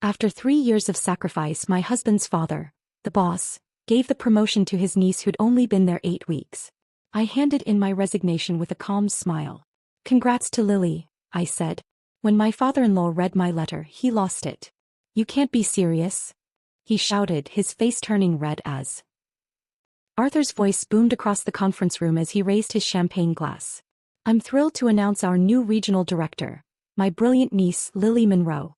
After 3 years of sacrifice, my husband's father, the boss, gave the promotion to his niece who'd only been there 8 weeks. I handed in my resignation with a calm smile. Congrats to Lily, I said. When my father-in-law read my letter, he lost it. You can't be serious, he shouted, his face turning red as Arthur's voice boomed across the conference room as he raised his champagne glass. I'm thrilled to announce our new regional director, my brilliant niece, Lily Monroe.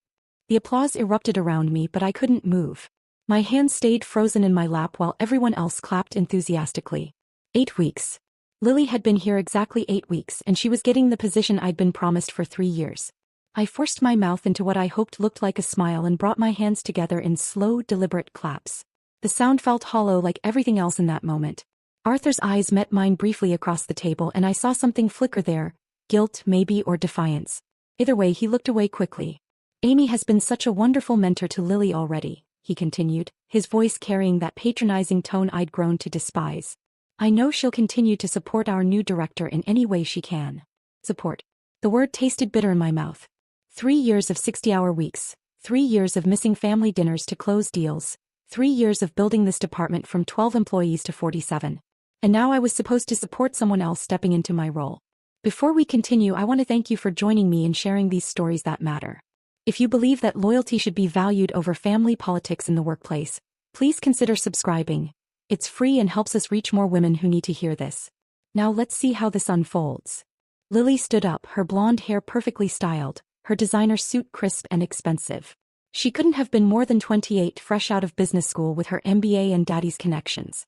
The applause erupted around me, but I couldn't move. My hands stayed frozen in my lap while everyone else clapped enthusiastically. 8 weeks. Lily had been here exactly 8 weeks, and she was getting the position I'd been promised for 3 years. I forced my mouth into what I hoped looked like a smile and brought my hands together in slow, deliberate claps. The sound felt hollow like everything else in that moment. Arthur's eyes met mine briefly across the table, and I saw something flicker there, guilt maybe, or defiance. Either way, he looked away quickly. Amy has been such a wonderful mentor to Lily already, he continued, his voice carrying that patronizing tone I'd grown to despise. I know she'll continue to support our new director in any way she can. Support. The word tasted bitter in my mouth. 3 years of 60-hour weeks, 3 years of missing family dinners to close deals, 3 years of building this department from 12 employees to 47. And now I was supposed to support someone else stepping into my role. Before we continue, I want to thank you for joining me in sharing these stories that matter. If you believe that loyalty should be valued over family politics in the workplace, please consider subscribing. It's free and helps us reach more women who need to hear this. Now let's see how this unfolds. Lily stood up, her blonde hair perfectly styled, her designer suit crisp and expensive. She couldn't have been more than 28, fresh out of business school with her MBA and daddy's connections.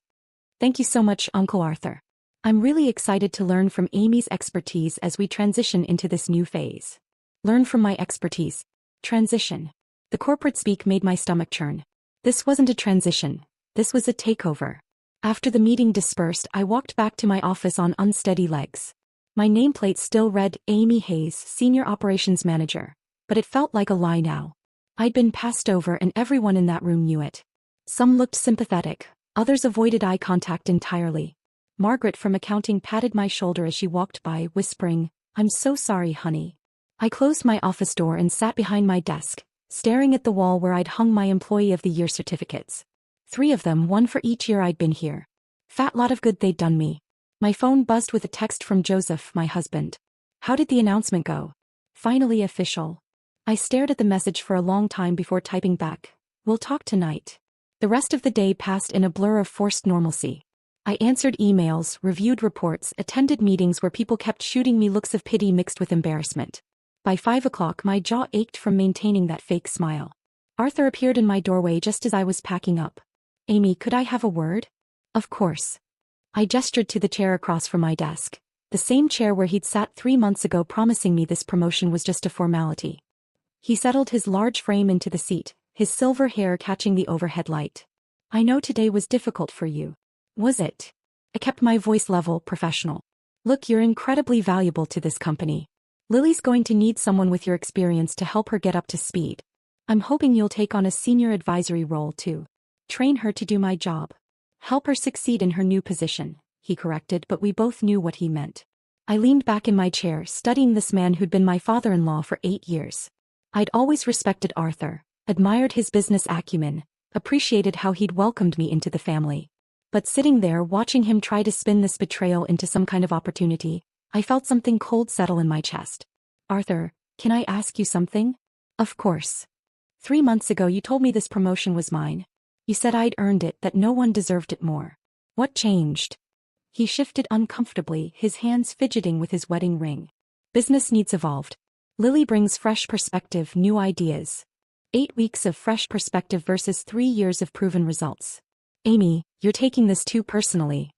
Thank you so much, Uncle Arthur. I'm really excited to learn from Amy's expertise as we transition into this new phase. Learn from my expertise. Transition. The corporate speak made my stomach churn. This wasn't a transition. This was a takeover. After the meeting dispersed, I walked back to my office on unsteady legs. My nameplate still read Amy Hayes, Senior Operations Manager, but it felt like a lie now. I'd been passed over and everyone in that room knew it. Some looked sympathetic, others avoided eye contact entirely. Margaret from accounting patted my shoulder as she walked by, whispering, "I'm so sorry, honey." I closed my office door and sat behind my desk, staring at the wall where I'd hung my Employee of the Year certificates. 3 of them, one for each year I'd been here. Fat lot of good they'd done me. My phone buzzed with a text from Joseph, my husband. How did the announcement go? Finally official. I stared at the message for a long time before typing back, "We'll talk tonight." The rest of the day passed in a blur of forced normalcy. I answered emails, reviewed reports, attended meetings where people kept shooting me looks of pity mixed with embarrassment. By 5 o'clock my jaw ached from maintaining that fake smile. Arthur appeared in my doorway just as I was packing up. "Amy, could I have a word?" "Of course." I gestured to the chair across from my desk, the same chair where he'd sat 3 months ago promising me this promotion was just a formality. He settled his large frame into the seat, his silver hair catching the overhead light. "I know today was difficult for you." "Was it?" I kept my voice level, professional. "Look, you're incredibly valuable to this company. Lily's going to need someone with your experience to help her get up to speed. I'm hoping you'll take on a senior advisory role too. Train her to do my job. Help her succeed in her new position," he corrected, but we both knew what he meant. I leaned back in my chair, studying this man who'd been my father-in-law for 8 years. I'd always respected Arthur, admired his business acumen, appreciated how he'd welcomed me into the family. But sitting there watching him try to spin this betrayal into some kind of opportunity, I felt something cold settle in my chest. "Arthur, can I ask you something?" "Of course. 3 months ago you told me this promotion was mine. You said I'd earned it, that no one deserved it more. What changed?" He shifted uncomfortably, his hands fidgeting with his wedding ring. "Business needs evolved. Lily brings fresh perspective, new ideas. 8 weeks of fresh perspective versus 3 years of proven results. Amy, you're taking this too personally."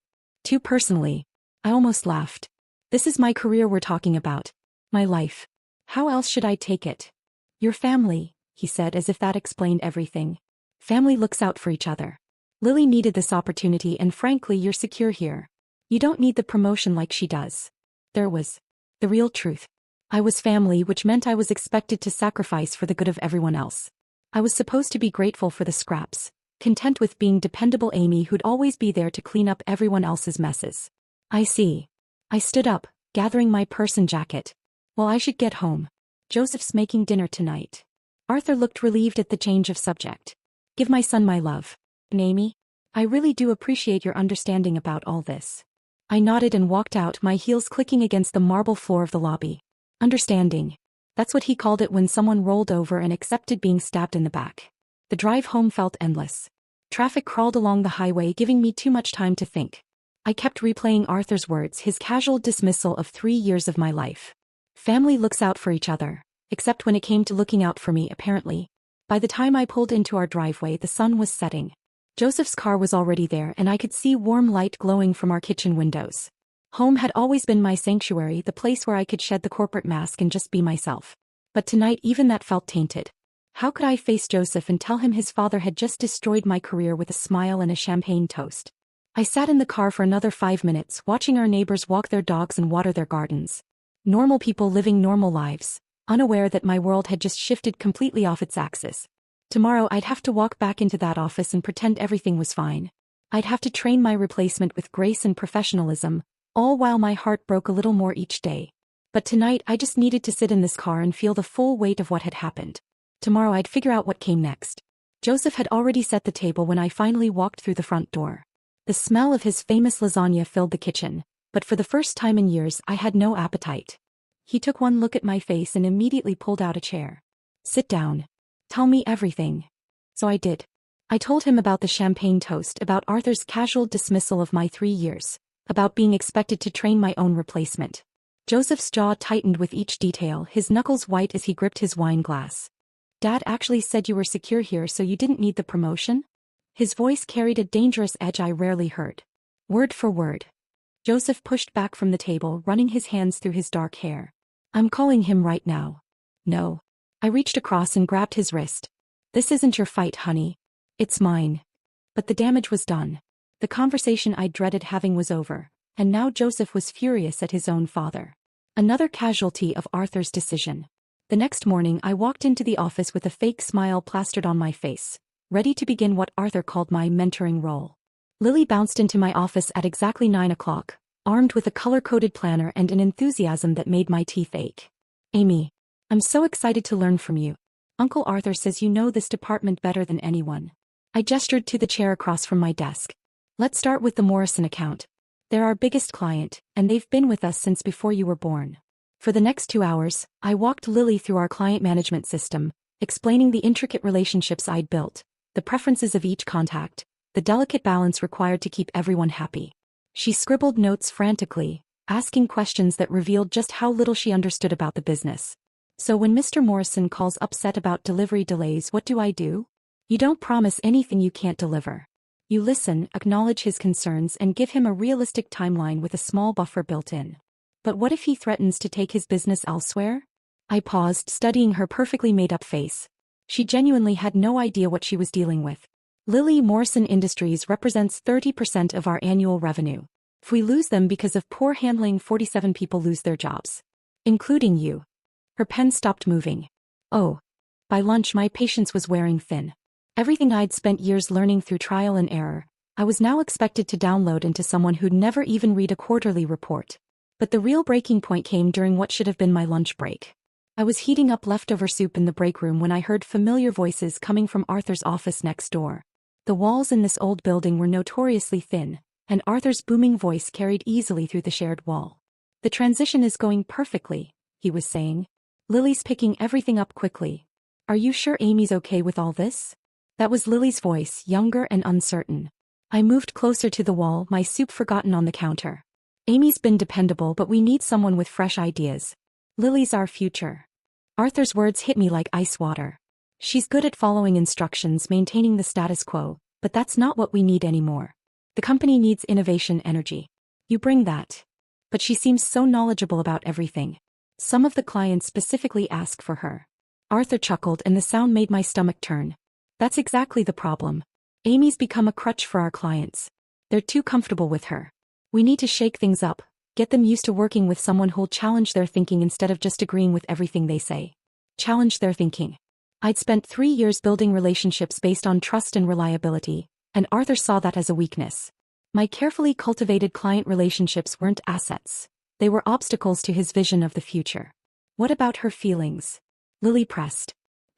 "Too personally?" I almost laughed. "This is my career we're talking about. My life. How else should I take it?" "Your family," he said as if that explained everything. "Family looks out for each other. Lily needed this opportunity and frankly you're secure here. You don't need the promotion like she does." There was the real truth. I was family, which meant I was expected to sacrifice for the good of everyone else. I was supposed to be grateful for the scraps, content with being dependable Amy who'd always be there to clean up everyone else's messes. "I see." I stood up, gathering my purse and jacket. "Well, I should get home. Joseph's making dinner tonight." Arthur looked relieved at the change of subject. Give my son my love. And Amy? I really do appreciate your understanding about all this. I nodded and walked out, my heels clicking against the marble floor of the lobby. Understanding. That's what he called it when someone rolled over and accepted being stabbed in the back. The drive home felt endless. Traffic crawled along the highway, giving me too much time to think. I kept replaying Arthur's words, his casual dismissal of 3 years of my life. Family looks out for each other, except when it came to looking out for me, apparently. By the time I pulled into our driveway, the sun was setting. Joseph's car was already there, and I could see warm light glowing from our kitchen windows. Home had always been my sanctuary, the place where I could shed the corporate mask and just be myself. But tonight even that felt tainted. How could I face Joseph and tell him his father had just destroyed my career with a smile and a champagne toast? I sat in the car for another 5 minutes, watching our neighbors walk their dogs and water their gardens. Normal people living normal lives, unaware that my world had just shifted completely off its axis. Tomorrow I'd have to walk back into that office and pretend everything was fine. I'd have to train my replacement with grace and professionalism, all while my heart broke a little more each day. But tonight I just needed to sit in this car and feel the full weight of what had happened. Tomorrow I'd figure out what came next. Joseph had already set the table when I finally walked through the front door. The smell of his famous lasagna filled the kitchen, but for the first time in years I had no appetite. He took one look at my face and immediately pulled out a chair. Sit down. Tell me everything. So I did. I told him about the champagne toast, about Arthur's casual dismissal of my 3 years, about being expected to train my own replacement. Joseph's jaw tightened with each detail, his knuckles white as he gripped his wine glass. Dad actually said you were secure here, so you didn't need the promotion? His voice carried a dangerous edge I rarely heard. Word for word. Joseph pushed back from the table, running his hands through his dark hair. I'm calling him right now. No. I reached across and grabbed his wrist. This isn't your fight, honey. It's mine. But the damage was done. The conversation I dreaded having was over, and now Joseph was furious at his own father. Another casualty of Arthur's decision. The next morning I walked into the office with a fake smile plastered on my face, ready to begin what Arthur called my mentoring role. Lily bounced into my office at exactly 9 o'clock, armed with a color-coded planner and an enthusiasm that made my teeth ache. Amy, I'm so excited to learn from you. Uncle Arthur says you know this department better than anyone. I gestured to the chair across from my desk. Let's start with the Morrison account. They're our biggest client, and they've been with us since before you were born. For the next 2 hours, I walked Lily through our client management system, explaining the intricate relationships I'd built, the preferences of each contact, the delicate balance required to keep everyone happy. She scribbled notes frantically, asking questions that revealed just how little she understood about the business. So when Mr. Morrison calls upset about delivery delays, what do? You don't promise anything you can't deliver. You listen, acknowledge his concerns, and give him a realistic timeline with a small buffer built in. But what if he threatens to take his business elsewhere? I paused, studying her perfectly made-up face. She genuinely had no idea what she was dealing with. Lily Morrison Industries represents 30% of our annual revenue. If we lose them because of poor handling, 47 people lose their jobs. Including you. Her pen stopped moving. Oh. By lunch my patience was wearing thin. Everything I'd spent years learning through trial and error, I was now expected to download into someone who'd never even read a quarterly report. But the real breaking point came during what should have been my lunch break. I was heating up leftover soup in the break room when I heard familiar voices coming from Arthur's office next door. The walls in this old building were notoriously thin, and Arthur's booming voice carried easily through the shared wall. The transition is going perfectly, he was saying. Lily's picking everything up quickly. Are you sure Amy's okay with all this? That was Lily's voice, younger and uncertain. I moved closer to the wall, my soup forgotten on the counter. Amy's been dependable, but we need someone with fresh ideas. Lily's our future. Arthur's words hit me like ice water. She's good at following instructions, maintaining the status quo, but that's not what we need anymore. The company needs innovation energy. You bring that. But she seems so knowledgeable about everything. Some of the clients specifically ask for her. Arthur chuckled and the sound made my stomach turn. That's exactly the problem. Amy's become a crutch for our clients. They're too comfortable with her. We need to shake things up, get them used to working with someone who'll challenge their thinking instead of just agreeing with everything they say. Challenge their thinking. I'd spent 3 years building relationships based on trust and reliability, and Arthur saw that as a weakness. My carefully cultivated client relationships weren't assets. They were obstacles to his vision of the future. What about her feelings? Lily pressed.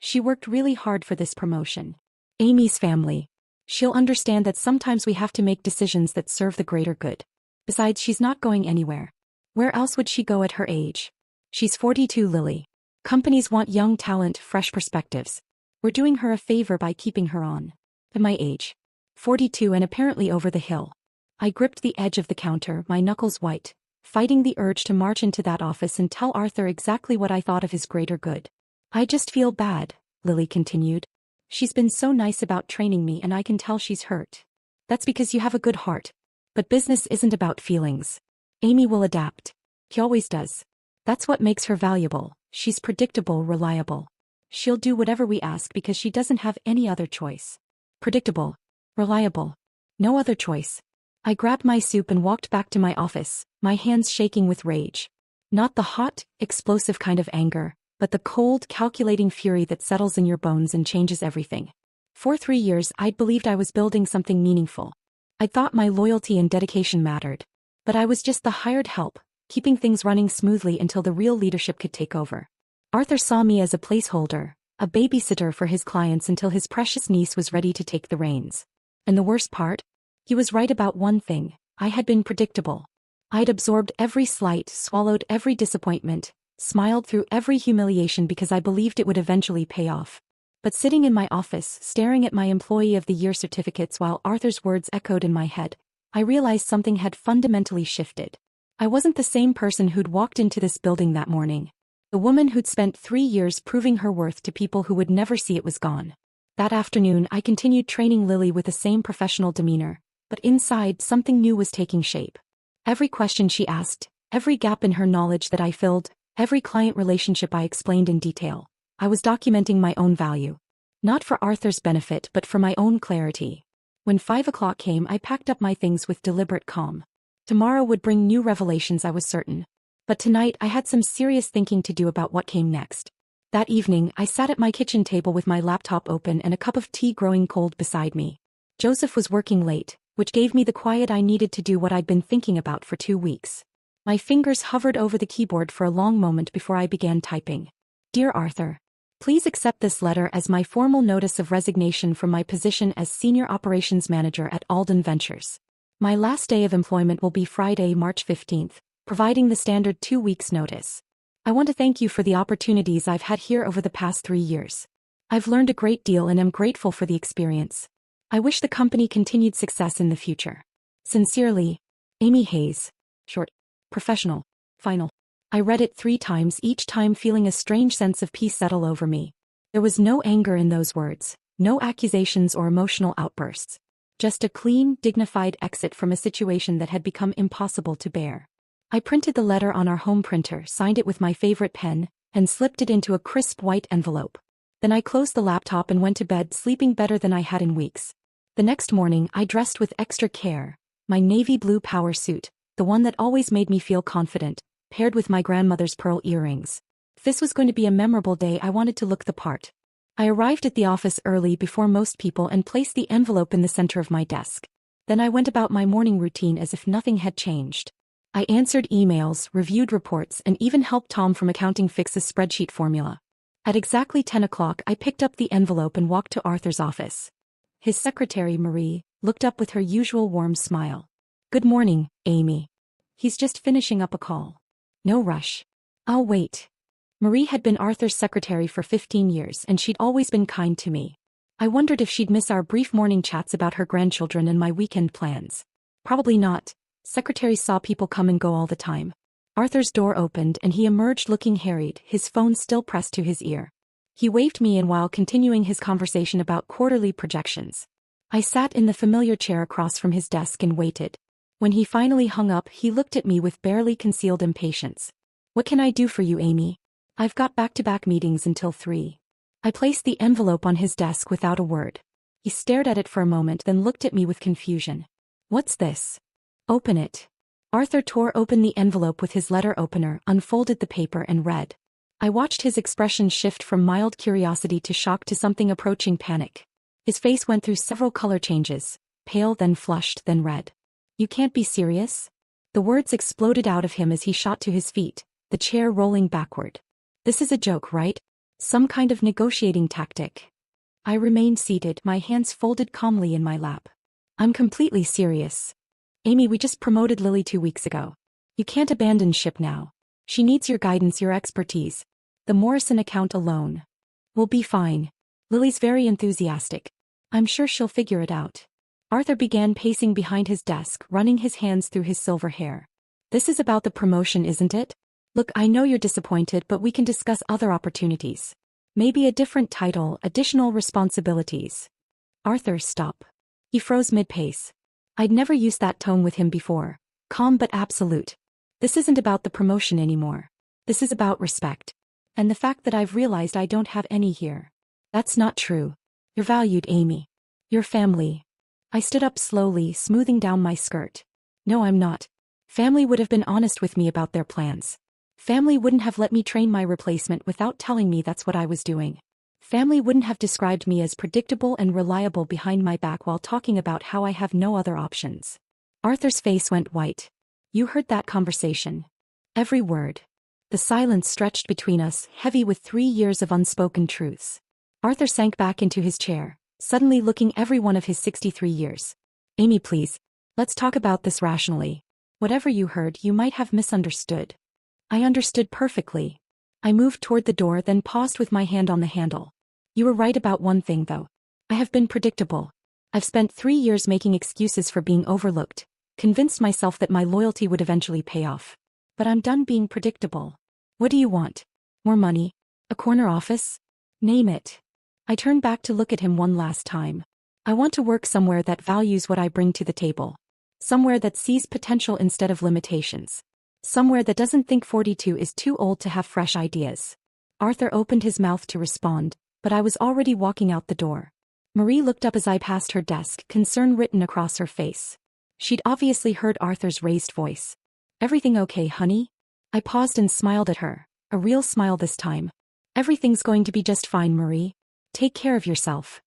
She worked really hard for this promotion. Amy's family. She'll understand that sometimes we have to make decisions that serve the greater good. Besides, she's not going anywhere. Where else would she go at her age? She's 42, Lily. Companies want young talent, fresh perspectives. We're doing her a favor by keeping her on. At my age. 42 and apparently over the hill. I gripped the edge of the counter, my knuckles white, fighting the urge to march into that office and tell Arthur exactly what I thought of his greater good. I just feel bad, Lily continued. She's been so nice about training me and I can tell she's hurt. That's because you have a good heart. But business isn't about feelings. Amy will adapt. He always does. That's what makes her valuable. She's predictable, reliable. She'll do whatever we ask because she doesn't have any other choice. Predictable. Reliable. No other choice. I grabbed my soup and walked back to my office, my hands shaking with rage. Not the hot, explosive kind of anger, but the cold, calculating fury that settles in your bones and changes everything. For 3 years I'd believed I was building something meaningful. I thought my loyalty and dedication mattered. But I was just the hired help, keeping things running smoothly until the real leadership could take over. Arthur saw me as a placeholder, a babysitter for his clients until his precious niece was ready to take the reins. And the worst part? He was right about one thing. I had been predictable. I'd absorbed every slight, swallowed every disappointment, smiled through every humiliation because I believed it would eventually pay off. But sitting in my office, staring at my Employee of the Year certificates while Arthur's words echoed in my head, I realized something had fundamentally shifted. I wasn't the same person who'd walked into this building that morning. The woman who'd spent 3 years proving her worth to people who would never see it was gone. That afternoon I continued training Lily with the same professional demeanor, but inside something new was taking shape. Every question she asked, every gap in her knowledge that I filled, every client relationship I explained in detail, I was documenting my own value. Not for Arthur's benefit but for my own clarity. When 5 o'clock came I packed up my things with deliberate calm. Tomorrow would bring new revelations, I was certain. But tonight I had some serious thinking to do about what came next. That evening I sat at my kitchen table with my laptop open and a cup of tea growing cold beside me. Joseph was working late, which gave me the quiet I needed to do what I'd been thinking about for 2 weeks. My fingers hovered over the keyboard for a long moment before I began typing. Dear Arthur, please accept this letter as my formal notice of resignation from my position as Senior Operations Manager at Alden Ventures. My last day of employment will be Friday, March 15th, providing the standard 2 weeks notice. I want to thank you for the opportunities I've had here over the past 3 years. I've learned a great deal and am grateful for the experience. I wish the company continued success in the future. Sincerely, Amy Hayes. Short. Professional. Final. I read it 3 times, each time feeling a strange sense of peace settle over me. There was no anger in those words, no accusations or emotional outbursts. Just a clean, dignified exit from a situation that had become impossible to bear. I printed the letter on our home printer, signed it with my favorite pen, and slipped it into a crisp white envelope. Then I closed the laptop and went to bed, sleeping better than I had in weeks. The next morning I dressed with extra care, my navy blue power suit, the one that always made me feel confident, paired with my grandmother's pearl earrings. If this was going to be a memorable day, I wanted to look the part. I arrived at the office early before most people and placed the envelope in the center of my desk. Then I went about my morning routine as if nothing had changed. I answered emails, reviewed reports, and even helped Tom from accounting fix a spreadsheet formula. At exactly 10 o'clock I picked up the envelope and walked to Arthur's office. His secretary, Marie, looked up with her usual warm smile. Good morning, Amy. He's just finishing up a call. No rush. I'll wait. Marie had been Arthur's secretary for 15 years and she'd always been kind to me. I wondered if she'd miss our brief morning chats about her grandchildren and my weekend plans. Probably not. Secretaries saw people come and go all the time. Arthur's door opened and he emerged looking harried, his phone still pressed to his ear. He waved me in while continuing his conversation about quarterly projections. I sat in the familiar chair across from his desk and waited. When he finally hung up, he looked at me with barely concealed impatience. What can I do for you, Amy? I've got back-to-back meetings until 3. I placed the envelope on his desk without a word. He stared at it for a moment, then looked at me with confusion. What's this? Open it. Arthur tore open the envelope with his letter opener, unfolded the paper and read. I watched his expression shift from mild curiosity to shock to something approaching panic. His face went through several color changes, pale then flushed then red. You can't be serious? The words exploded out of him as he shot to his feet, the chair rolling backward. This is a joke, right? Some kind of negotiating tactic. I remained seated, my hands folded calmly in my lap. I'm completely serious. Amy, we just promoted Lily 2 weeks ago. You can't abandon ship now. She needs your guidance, your expertise. The Morrison account alone. We'll be fine. Lily's very enthusiastic. I'm sure she'll figure it out. Arthur began pacing behind his desk, running his hands through his silver hair. This is about the promotion, isn't it? Look, I know you're disappointed, but we can discuss other opportunities. Maybe a different title, additional responsibilities. Arthur, stop. He froze mid-pace. I'd never used that tone with him before. Calm but absolute. This isn't about the promotion anymore. This is about respect. And the fact that I've realized I don't have any here. That's not true. You're valued, Amy. Your family. I stood up slowly, smoothing down my skirt. No, I'm not. Family would have been honest with me about their plans. Family wouldn't have let me train my replacement without telling me that's what I was doing. Family wouldn't have described me as predictable and reliable behind my back while talking about how I have no other options. Arthur's face went white. You heard that conversation. Every word. The silence stretched between us, heavy with 3 years of unspoken truths. Arthur sank back into his chair, suddenly looking every one of his 63 years. Amy, please. Let's talk about this rationally. Whatever you heard, you might have misunderstood. I understood perfectly. I moved toward the door, then paused with my hand on the handle. You were right about one thing, though. I have been predictable. I've spent 3 years making excuses for being overlooked, convinced myself that my loyalty would eventually pay off. But I'm done being predictable. What do you want? More money? A corner office? Name it. I turned back to look at him one last time. I want to work somewhere that values what I bring to the table. Somewhere that sees potential instead of limitations. Somewhere that doesn't think 42 is too old to have fresh ideas. Arthur opened his mouth to respond, but I was already walking out the door. Marie looked up as I passed her desk, concern written across her face. She'd obviously heard Arthur's raised voice. Everything okay, honey? I paused and smiled at her, a real smile this time. Everything's going to be just fine, Marie. Take care of yourself.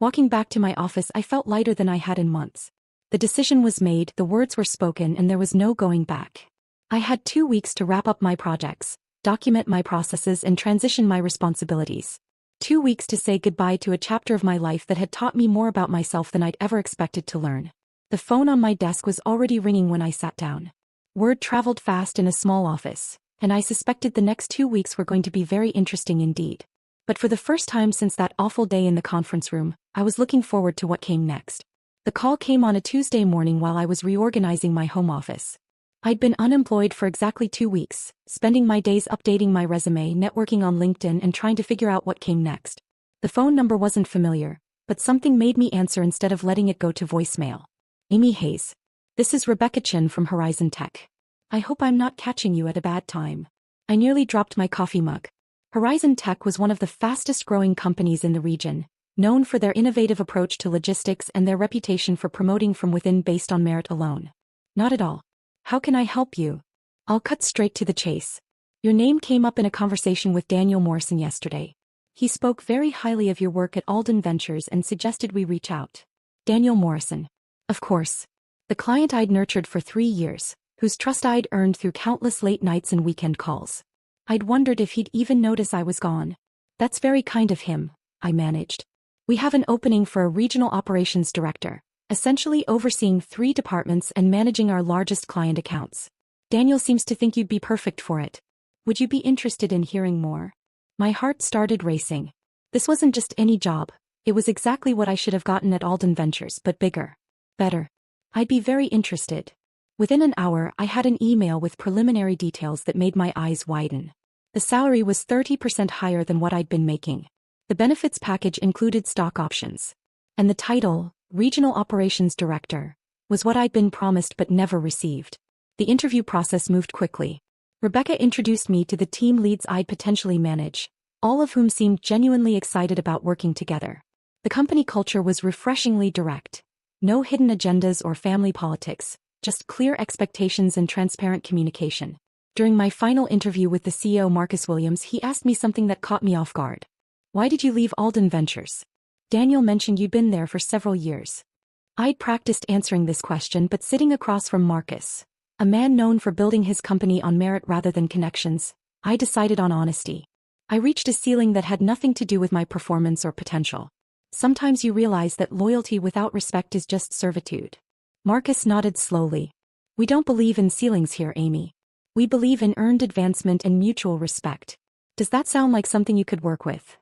Walking back to my office, I felt lighter than I had in months. The decision was made, the words were spoken, and there was no going back. I had 2 weeks to wrap up my projects, document my processes, and transition my responsibilities. 2 weeks to say goodbye to a chapter of my life that had taught me more about myself than I'd ever expected to learn. The phone on my desk was already ringing when I sat down. Word traveled fast in a small office, and I suspected the next 2 weeks were going to be very interesting indeed. But for the first time since that awful day in the conference room, I was looking forward to what came next. The call came on a Tuesday morning while I was reorganizing my home office. I'd been unemployed for exactly 2 weeks, spending my days updating my resume, networking on LinkedIn, and trying to figure out what came next. The phone number wasn't familiar, but something made me answer instead of letting it go to voicemail. Amy Hayes. This is Rebecca Chin from Horizon Tech. I hope I'm not catching you at a bad time. I nearly dropped my coffee mug. Horizon Tech was one of the fastest growing companies in the region, known for their innovative approach to logistics and their reputation for promoting from within based on merit alone. Not at all. How can I help you? I'll cut straight to the chase. Your name came up in a conversation with Daniel Morrison yesterday. He spoke very highly of your work at Alden Ventures and suggested we reach out. Daniel Morrison. Of course. The client I'd nurtured for 3 years, whose trust I'd earned through countless late nights and weekend calls. I'd wondered if he'd even notice I was gone. That's very kind of him, I managed. We have an opening for a regional operations director, essentially overseeing 3 departments and managing our largest client accounts. Daniel seems to think you'd be perfect for it. Would you be interested in hearing more? My heart started racing. This wasn't just any job. It was exactly what I should have gotten at Alden Ventures, but bigger. Better. I'd be very interested. Within an hour, I had an email with preliminary details that made my eyes widen. The salary was 30% higher than what I'd been making. The benefits package included stock options. And the title, Regional Operations Director, was what I'd been promised but never received. The interview process moved quickly. Rebecca introduced me to the team leads I'd potentially manage, all of whom seemed genuinely excited about working together. The company culture was refreshingly direct. No hidden agendas or family politics, just clear expectations and transparent communication. During my final interview with the CEO Marcus Williams, he asked me something that caught me off guard. Why did you leave Alden Ventures? Daniel mentioned you'd been there for several years. I'd practiced answering this question, but sitting across from Marcus, a man known for building his company on merit rather than connections, I decided on honesty. I reached a ceiling that had nothing to do with my performance or potential. Sometimes you realize that loyalty without respect is just servitude. Marcus nodded slowly. We don't believe in ceilings here, Amy. We believe in earned advancement and mutual respect. Does that sound like something you could work with?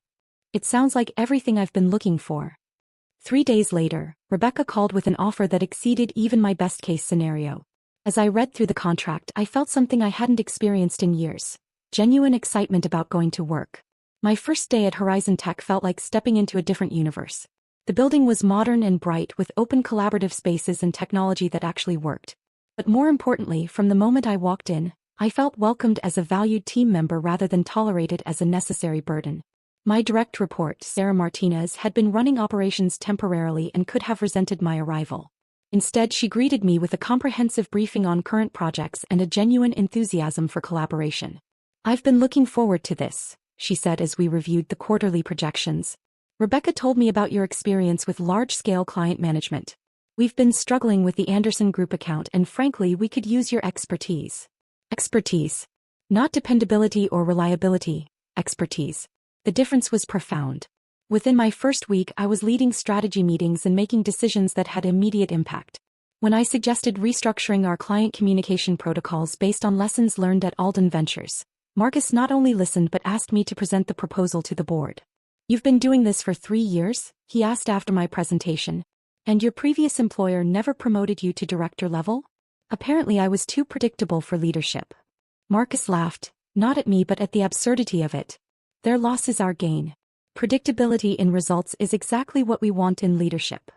It sounds like everything I've been looking for. 3 days later, Rebecca called with an offer that exceeded even my best-case scenario. As I read through the contract, I felt something I hadn't experienced in years. Genuine excitement about going to work. My first day at Horizon Tech felt like stepping into a different universe. The building was modern and bright with open collaborative spaces and technology that actually worked. But more importantly, from the moment I walked in, I felt welcomed as a valued team member rather than tolerated as a necessary burden. My direct report, Sarah Martinez, had been running operations temporarily and could have resented my arrival. Instead, she greeted me with a comprehensive briefing on current projects and a genuine enthusiasm for collaboration. I've been looking forward to this, she said as we reviewed the quarterly projections. Rebecca told me about your experience with large-scale client management. We've been struggling with the Anderson Group account and frankly we could use your expertise. Expertise. Not dependability or reliability, expertise. The difference was profound. Within my first week I was leading strategy meetings and making decisions that had immediate impact. When I suggested restructuring our client communication protocols based on lessons learned at Alden Ventures, Marcus not only listened but asked me to present the proposal to the board. You've been doing this for 3 years? He asked after my presentation. And your previous employer never promoted you to director level? Apparently I was too predictable for leadership. Marcus laughed, not at me but at the absurdity of it. Their loss is our gain. Predictability in results is exactly what we want in leadership.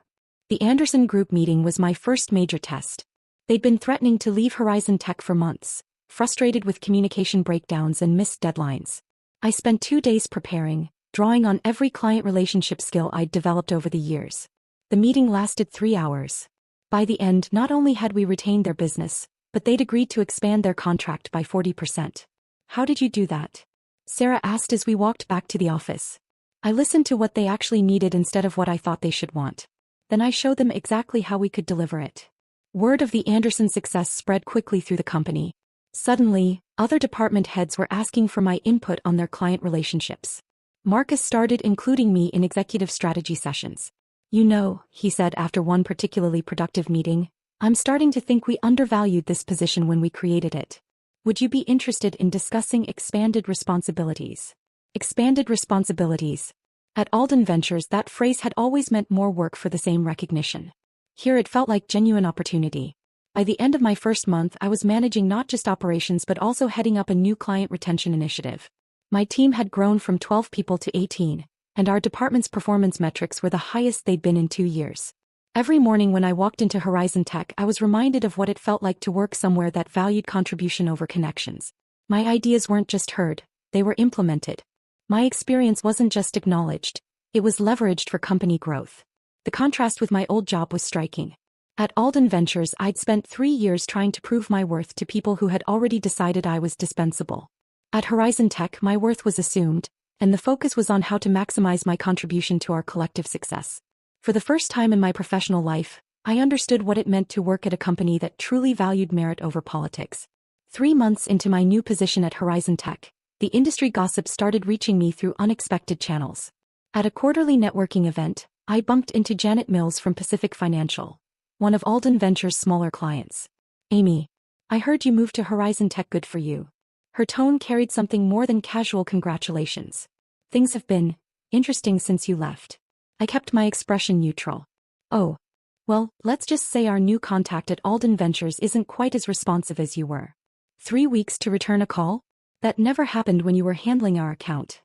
The Anderson Group meeting was my first major test. They'd been threatening to leave Horizon Tech for months, frustrated with communication breakdowns and missed deadlines. I spent 2 days preparing, drawing on every client relationship skill I'd developed over the years. The meeting lasted 3 hours. By the end, not only had we retained their business, but they'd agreed to expand their contract by 40%. How did you do that? Sarah asked as we walked back to the office. I listened to what they actually needed instead of what I thought they should want. Then I showed them exactly how we could deliver it. Word of the Anderson success spread quickly through the company. Suddenly, other department heads were asking for my input on their client relationships. Marcus started including me in executive strategy sessions. You know, he said after one particularly productive meeting, I'm starting to think we undervalued this position when we created it. Would you be interested in discussing expanded responsibilities? Expanded responsibilities. At Alden Ventures, that phrase had always meant more work for the same recognition. Here it felt like genuine opportunity. By the end of my first month, I was managing not just operations but also heading up a new client retention initiative. My team had grown from 12 people to 18, and our department's performance metrics were the highest they'd been in 2 years. Every morning when I walked into Horizon Tech, I was reminded of what it felt like to work somewhere that valued contribution over connections. My ideas weren't just heard, they were implemented. My experience wasn't just acknowledged, it was leveraged for company growth. The contrast with my old job was striking. At Alden Ventures, I'd spent 3 years trying to prove my worth to people who had already decided I was dispensable. At Horizon Tech, my worth was assumed, and the focus was on how to maximize my contribution to our collective success. For the first time in my professional life, I understood what it meant to work at a company that truly valued merit over politics. 3 months into my new position at Horizon Tech, the industry gossip started reaching me through unexpected channels. At a quarterly networking event, I bumped into Janet Mills from Pacific Financial, one of Alden Ventures' smaller clients. Amy, I heard you moved to Horizon Tech, good for you. Her tone carried something more than casual congratulations. Things have been interesting since you left. I kept my expression neutral. Oh. Well, let's just say our new contact at Alden Ventures isn't quite as responsive as you were. 3 weeks to return a call? That never happened when you were handling our account.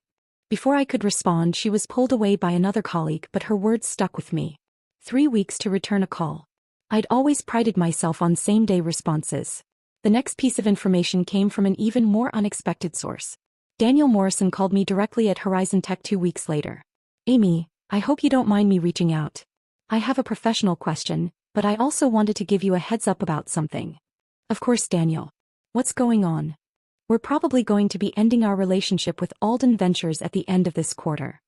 Before I could respond, she was pulled away by another colleague, but her words stuck with me. 3 weeks to return a call. I'd always prided myself on same-day responses. The next piece of information came from an even more unexpected source. Daniel Morrison called me directly at Horizon Tech 2 weeks later. Amy, I hope you don't mind me reaching out. I have a professional question, but I also wanted to give you a heads up about something. Of course, Daniel. What's going on? We're probably going to be ending our relationship with Alden Ventures at the end of this quarter.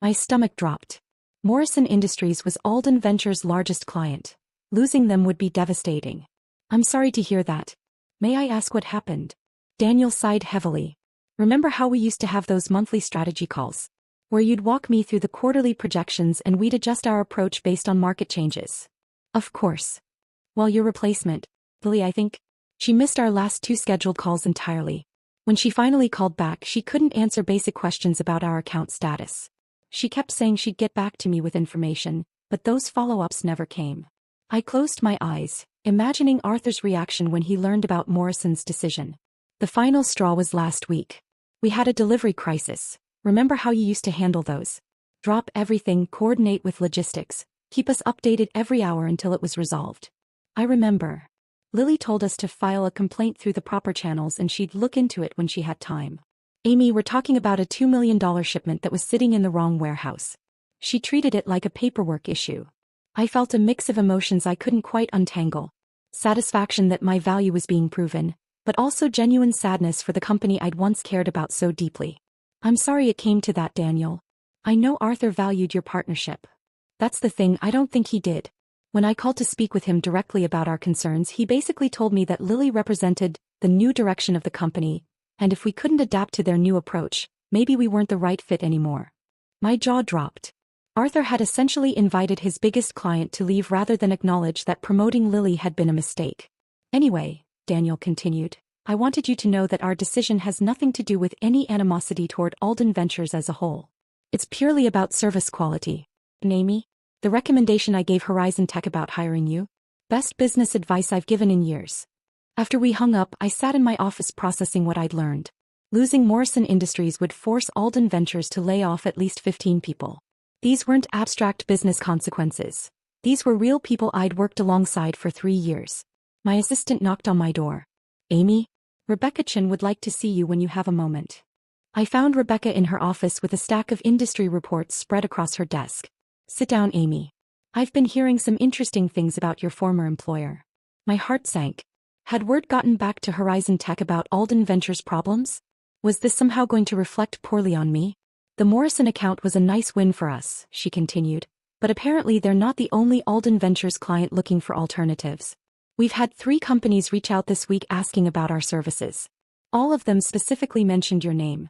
My stomach dropped. Morrison Industries was Alden Ventures' largest client. Losing them would be devastating. I'm sorry to hear that. May I ask what happened? Daniel sighed heavily. Remember how we used to have those monthly strategy calls? Where you'd walk me through the quarterly projections and we'd adjust our approach based on market changes. Of course. Well, your replacement, Lily, I think. She missed our last 2 scheduled calls entirely. When she finally called back, she couldn't answer basic questions about our account status. She kept saying she'd get back to me with information, but those follow-ups never came. I closed my eyes, imagining Arthur's reaction when he learned about Morrison's decision. The final straw was last week. We had a delivery crisis. Remember how you used to handle those? Drop everything, coordinate with logistics, keep us updated every hour until it was resolved. I remember. Lily told us to file a complaint through the proper channels and she'd look into it when she had time. Amy, we're talking about a $2 million shipment that was sitting in the wrong warehouse. She treated it like a paperwork issue. I felt a mix of emotions I couldn't quite untangle. Satisfaction that my value was being proven, but also genuine sadness for the company I'd once cared about so deeply. I'm sorry it came to that, Daniel. I know Arthur valued your partnership. That's the thing, I don't think he did. When I called to speak with him directly about our concerns, he basically told me that Lily represented the new direction of the company, and if we couldn't adapt to their new approach, maybe we weren't the right fit anymore. My jaw dropped. Arthur had essentially invited his biggest client to leave rather than acknowledge that promoting Lily had been a mistake. Anyway, Daniel continued, I wanted you to know that our decision has nothing to do with any animosity toward Alden Ventures as a whole. It's purely about service quality. And Amy, the recommendation I gave Horizon Tech about hiring you? Best business advice I've given in years. After we hung up, I sat in my office processing what I'd learned. Losing Morrison Industries would force Alden Ventures to lay off at least 15 people. These weren't abstract business consequences. These were real people I'd worked alongside for 3 years. My assistant knocked on my door. Amy, Rebecca Chin would like to see you when you have a moment. I found Rebecca in her office with a stack of industry reports spread across her desk. Sit down, Amy. I've been hearing some interesting things about your former employer. My heart sank. Had word gotten back to Horizon Tech about Alden Ventures' problems? Was this somehow going to reflect poorly on me? The Morrison account was a nice win for us, she continued, but apparently they're not the only Alden Ventures client looking for alternatives. We've had 3 companies reach out this week asking about our services. All of them specifically mentioned your name.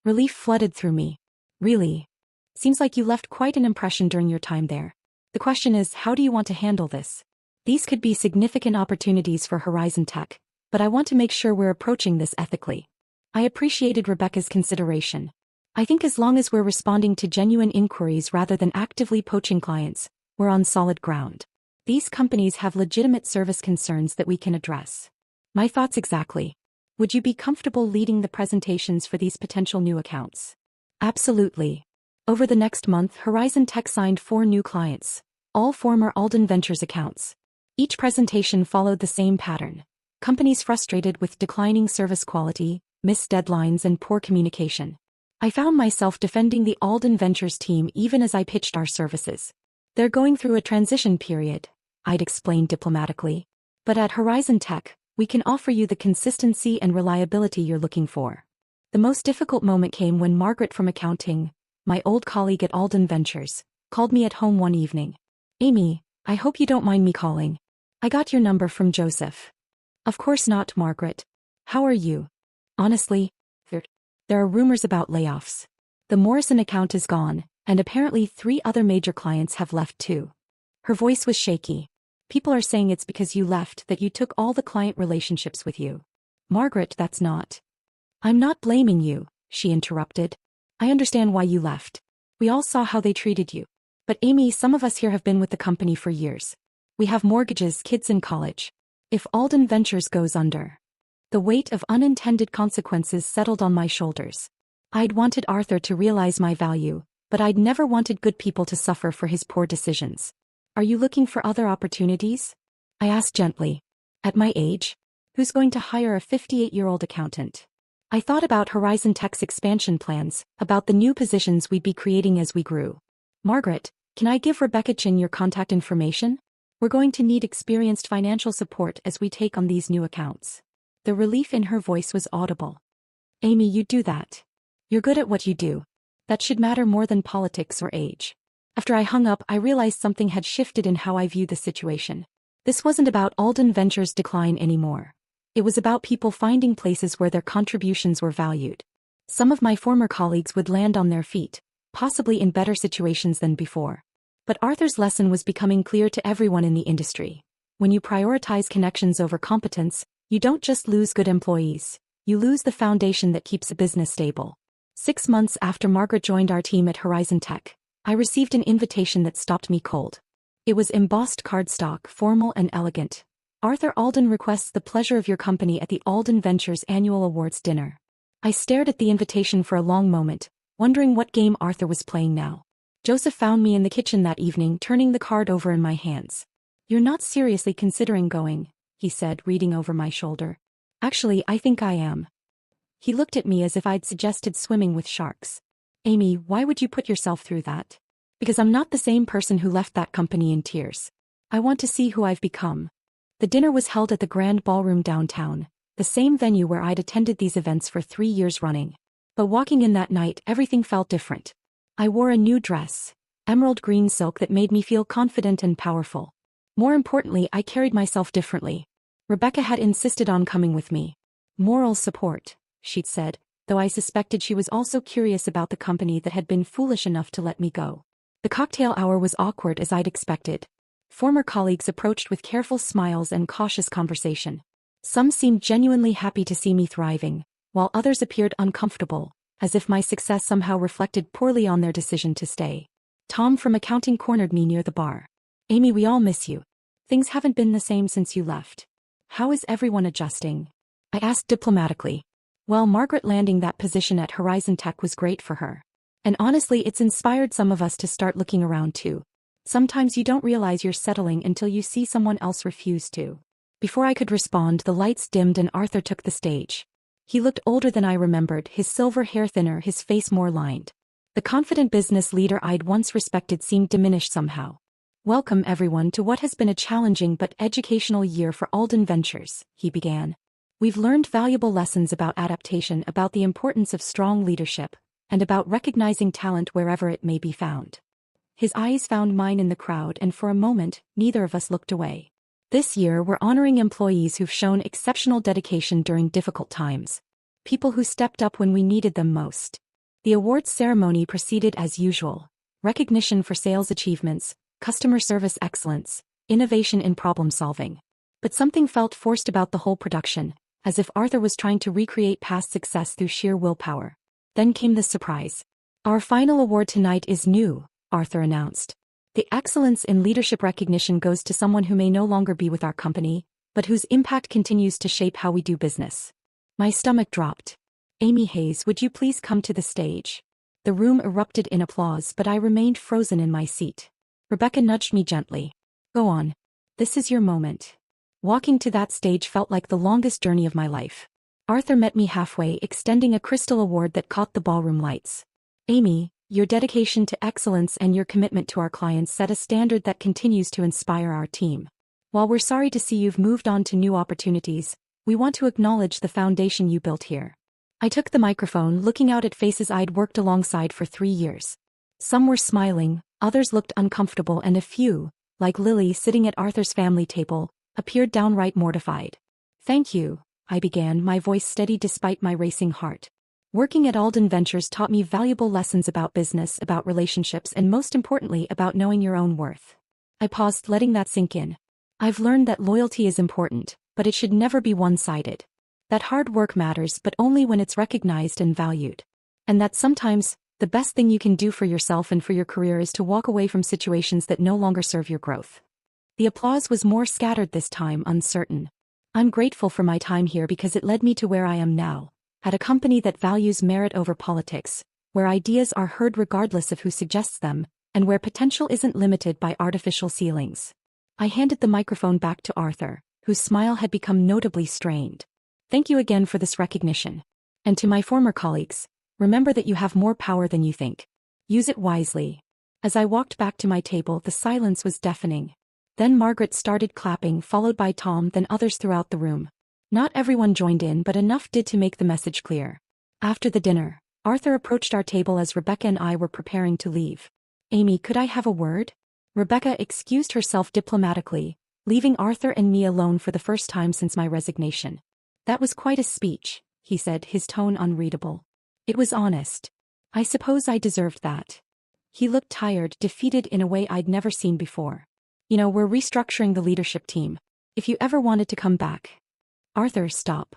Relief flooded through me. Really? Seems like you left quite an impression during your time there. The question is, how do you want to handle this? These could be significant opportunities for Horizon Tech, but I want to make sure we're approaching this ethically. I appreciated Rebecca's consideration. I think as long as we're responding to genuine inquiries rather than actively poaching clients, we're on solid ground. These companies have legitimate service concerns that we can address. My thoughts exactly. Would you be comfortable leading the presentations for these potential new accounts? Absolutely. Over the next month, Horizon Tech signed 4 new clients, all former Alden Ventures accounts. Each presentation followed the same pattern. Companies frustrated with declining service quality, missed deadlines, and poor communication. I found myself defending the Alden Ventures team even as I pitched our services. They're going through a transition period, I'd explained diplomatically. But at Horizon Tech, we can offer you the consistency and reliability you're looking for. The most difficult moment came when Margaret from accounting, my old colleague at Alden Ventures, called me at home one evening. Amy, I hope you don't mind me calling. I got your number from Joseph. Of course not, Margaret. How are you? Honestly, there are rumors about layoffs. The Morrison account is gone, and apparently 3 other major clients have left too. Her voice was shaky. People are saying it's because you left that you took all the client relationships with you. Margaret, that's not. I'm not blaming you, she interrupted. I understand why you left. We all saw how they treated you. But Amy, some of us here have been with the company for years. We have mortgages, kids in college. If Alden Ventures goes under, the weight of unintended consequences settled on my shoulders. I'd wanted Arthur to realize my value, but I'd never wanted good people to suffer for his poor decisions. Are you looking for other opportunities? I asked gently. At my age, who's going to hire a 58-year-old accountant? I thought about Horizon Tech's expansion plans, about the new positions we'd be creating as we grew. Margaret, can I give Rebecca Chin your contact information? We're going to need experienced financial support as we take on these new accounts. The relief in her voice was audible. Amy, you do that. You're good at what you do. That should matter more than politics or age. After I hung up, I realized something had shifted in how I viewed the situation. This wasn't about Alden Ventures' decline anymore. It was about people finding places where their contributions were valued. Some of my former colleagues would land on their feet, possibly in better situations than before. But Arthur's lesson was becoming clear to everyone in the industry. When you prioritize connections over competence, you don't just lose good employees, you lose the foundation that keeps a business stable. 6 months after Margaret joined our team at Horizon Tech, I received an invitation that stopped me cold. It was embossed cardstock, formal and elegant. Arthur Alden requests the pleasure of your company at the Alden Ventures Annual Awards Dinner. I stared at the invitation for a long moment, wondering what game Arthur was playing now. Joseph found me in the kitchen that evening, turning the card over in my hands. "You're not seriously considering going," he said, reading over my shoulder. "Actually, I think I am." He looked at me as if I'd suggested swimming with sharks. "Amy, why would you put yourself through that?" "Because I'm not the same person who left that company in tears. I want to see who I've become." The dinner was held at the Grand Ballroom downtown, the same venue where I'd attended these events for 3 years running. But walking in that night, everything felt different. I wore a new dress, emerald green silk that made me feel confident and powerful. More importantly, I carried myself differently. Rebecca had insisted on coming with me. "Moral support," she'd said, though I suspected she was also curious about the company that had been foolish enough to let me go. The cocktail hour was awkward as I'd expected. Former colleagues approached with careful smiles and cautious conversation. Some seemed genuinely happy to see me thriving, while others appeared uncomfortable, as if my success somehow reflected poorly on their decision to stay. Tom from accounting cornered me near the bar. "Amy, we all miss you. Things haven't been the same since you left. How is everyone adjusting?" I asked diplomatically. Well, Margaret landing that position at Horizon Tech was great for her. And honestly, it's inspired some of us to start looking around too. Sometimes you don't realize you're settling until you see someone else refuse to. Before I could respond, the lights dimmed and Arthur took the stage. He looked older than I remembered, his silver hair thinner, his face more lined. The confident business leader I'd once respected seemed diminished somehow. "Welcome everyone to what has been a challenging but educational year for Alden Ventures," he began. "We've learned valuable lessons about adaptation, about the importance of strong leadership, and about recognizing talent wherever it may be found." His eyes found mine in the crowd, and for a moment, neither of us looked away. "This year we're honoring employees who've shown exceptional dedication during difficult times. People who stepped up when we needed them most." The awards ceremony proceeded as usual. Recognition for sales achievements, customer service excellence, innovation in problem solving. But something felt forced about the whole production, as if Arthur was trying to recreate past success through sheer willpower. Then came the surprise. "Our final award tonight is new," Arthur announced. "The excellence in leadership recognition goes to someone who may no longer be with our company, but whose impact continues to shape how we do business." My stomach dropped. "Amy Hayes, would you please come to the stage?" The room erupted in applause, but I remained frozen in my seat. Rebecca nudged me gently. "Go on. This is your moment." Walking to that stage felt like the longest journey of my life. Arthur met me halfway, extending a crystal award that caught the ballroom lights. "Amy, your dedication to excellence and your commitment to our clients set a standard that continues to inspire our team. While we're sorry to see you've moved on to new opportunities, we want to acknowledge the foundation you built here." I took the microphone, looking out at faces I'd worked alongside for 3 years. Some were smiling, others looked uncomfortable, and a few, like Lily sitting at Arthur's family table, appeared downright mortified. "Thank you," I began, my voice steady despite my racing heart. "Working at Alden Ventures taught me valuable lessons about business, about relationships, and most importantly, about knowing your own worth." I paused, letting that sink in. "I've learned that loyalty is important, but it should never be one-sided. That hard work matters, but only when it's recognized and valued. And that sometimes, the best thing you can do for yourself and for your career is to walk away from situations that no longer serve your growth." The applause was more scattered this time, uncertain. "I'm grateful for my time here because it led me to where I am now, at a company that values merit over politics, where ideas are heard regardless of who suggests them, and where potential isn't limited by artificial ceilings." I handed the microphone back to Arthur, whose smile had become notably strained. "Thank you again for this recognition. And to my former colleagues, remember that you have more power than you think. Use it wisely." As I walked back to my table, the silence was deafening. Then Margaret started clapping, followed by Tom, then others throughout the room. Not everyone joined in, but enough did to make the message clear. After the dinner, Arthur approached our table as Rebecca and I were preparing to leave. "Amy, could I have a word?" Rebecca excused herself diplomatically, leaving Arthur and me alone for the first time since my resignation. "That was quite a speech," he said, his tone unreadable. It was honest. I suppose I deserved that. He looked tired, defeated in a way I'd never seen before. We're restructuring the leadership team. If you ever wanted to come back. Arthur, stop.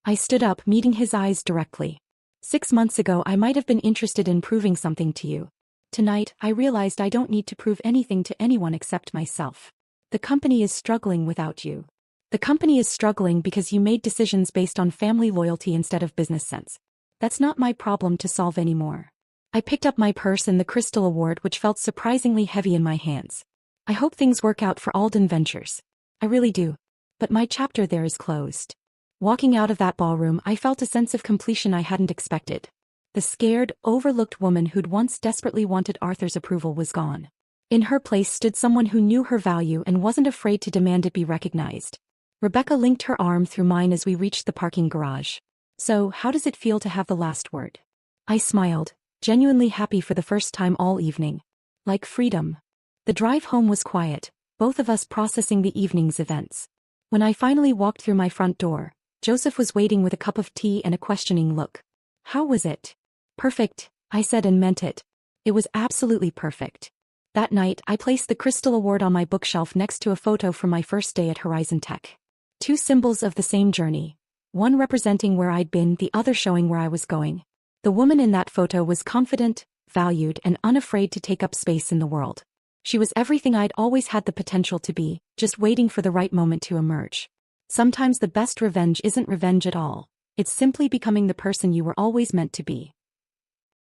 I stood up, meeting his eyes directly. 6 months ago I might have been interested in proving something to you. Tonight, I realized I don't need to prove anything to anyone except myself. The company is struggling without you. The company is struggling because you made decisions based on family loyalty instead of business sense. That's not my problem to solve anymore. I picked up my purse and the Crystal Award, which felt surprisingly heavy in my hands. I hope things work out for Alden Ventures. I really do. But my chapter there is closed. Walking out of that ballroom, I felt a sense of completion I hadn't expected. The scared, overlooked woman who'd once desperately wanted Arthur's approval was gone. In her place stood someone who knew her value and wasn't afraid to demand it be recognized. Rebecca linked her arm through mine as we reached the parking garage. So, how does it feel to have the last word? I smiled, genuinely happy for the first time all evening. Like freedom. The drive home was quiet, both of us processing the evening's events. When I finally walked through my front door, Joseph was waiting with a cup of tea and a questioning look. How was it? Perfect, I said and meant it. It was absolutely perfect. That night, I placed the Crystal Award on my bookshelf next to a photo from my first day at Horizon Tech. 2 symbols of the same journey. One representing where I'd been, the other showing where I was going. The woman in that photo was confident, valued, and unafraid to take up space in the world. She was everything I'd always had the potential to be, just waiting for the right moment to emerge. Sometimes the best revenge isn't revenge at all. It's simply becoming the person you were always meant to be.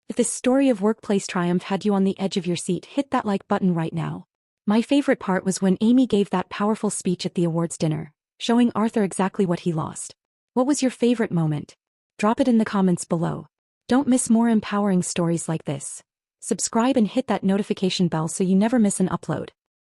If this story of workplace triumph had you on the edge of your seat, hit that like button right now. My favorite part was when Amy gave that powerful speech at the awards dinner, showing Arthur exactly what he lost. What was your favorite moment? Drop it in the comments below. Don't miss more empowering stories like this. Subscribe and hit that notification bell so you never miss an upload.